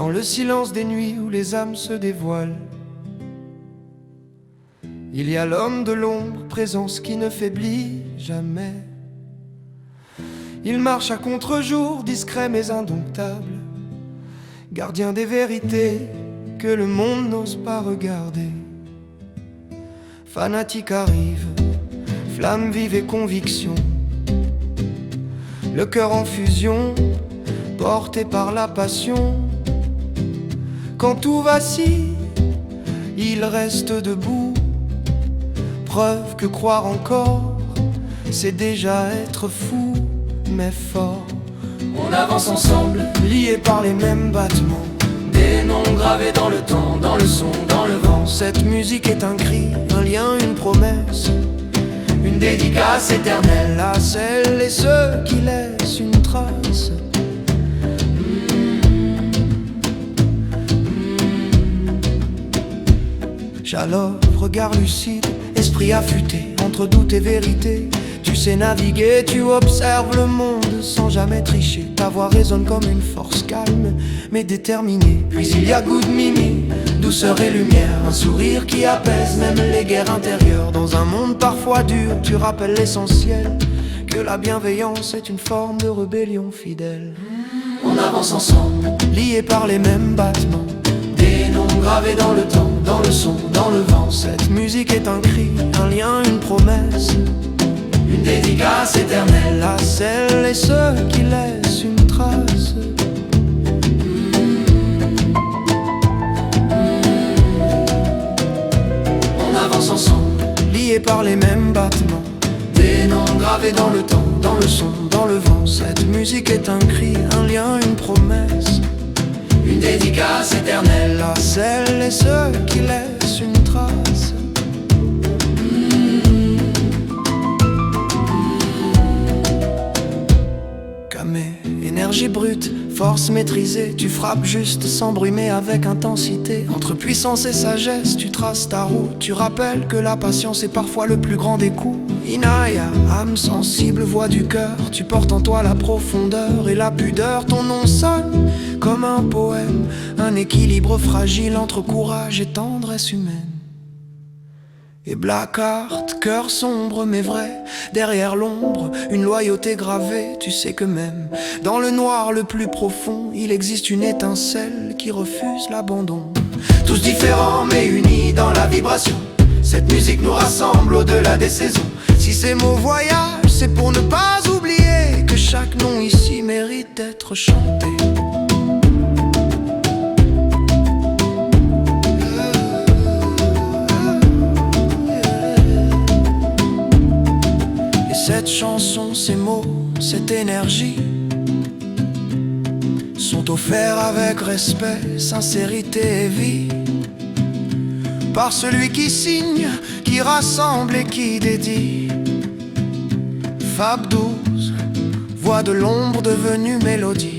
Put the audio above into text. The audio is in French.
dans le silence des nuits où les âmes se dévoilent. Il y a l'homme de l'ombre, présence qui ne faiblit jamais. Il marche à contre-jour, discret mais indomptable, gardien des vérités que le monde n'ose pas regarder. Fanatique arrive, flamme vive et conviction, le cœur en fusion, porté par la passion. Quand tout vacille, il reste debout, preuve que croire encore, c'est déjà être fou, mais fort. On avance ensemble, liés par les mêmes battements, des noms gravés dans le temps, dans le son, dans le vent. Cette musique est un cri, un lien, une promesse, une dédicace éternelle à celles et ceux qui laissent une trace. J'alors, regard lucide, esprit affûté, entre doute et vérité. Tu sais naviguer, tu observes le monde sans jamais tricher. Ta voix résonne comme une force calme mais déterminée. Puis il y a Good Mimi, douceur et lumière, un sourire qui apaise même les guerres intérieures. Dans un monde parfois dur, tu rappelles l'essentiel, que la bienveillance est une forme de rébellion fidèle. On avance ensemble, liés par les mêmes battements, des noms gravés dans le temps, dans le son, dans le vent. Cette musique est un cri, un lien, une promesse, une dédicace éternelle à celles et ceux qui laissent une trace. On avance ensemble, liés par les mêmes battements, des noms gravés dans le temps, dans le son, dans le vent. Cette musique est un cri, un lien, une promesse, une dédicace éternelle à celles et ceux qui laissent une trace. Camé, énergie brute, force maîtrisée, tu frappes juste sans bruit mais avec intensité. Entre puissance et sagesse, tu traces ta route. Tu rappelles que la patience est parfois le plus grand des coups. Inaya, âme sensible, voix du cœur, tu portes en toi la profondeur et la pudeur. Ton nom sonne comme un poème, un équilibre fragile entre courage et tendresse humaine. Et Blackheart, cœur sombre mais vrai, derrière l'ombre, une loyauté gravée. Tu sais que même dans le noir le plus profond, il existe une étincelle qui refuse l'abandon. Tous différents mais unis dans la vibration, cette musique nous rassemble au-delà des saisons. Si ces mots voyagent, c'est pour ne pas oublier que chaque nom ici mérite d'être chanté. Cette chanson, ces mots, cette énergie sont offerts avec respect, sincérité et vie, par celui qui signe, qui rassemble et qui dédie. Fab 12, voix de l'ombre devenue mélodie.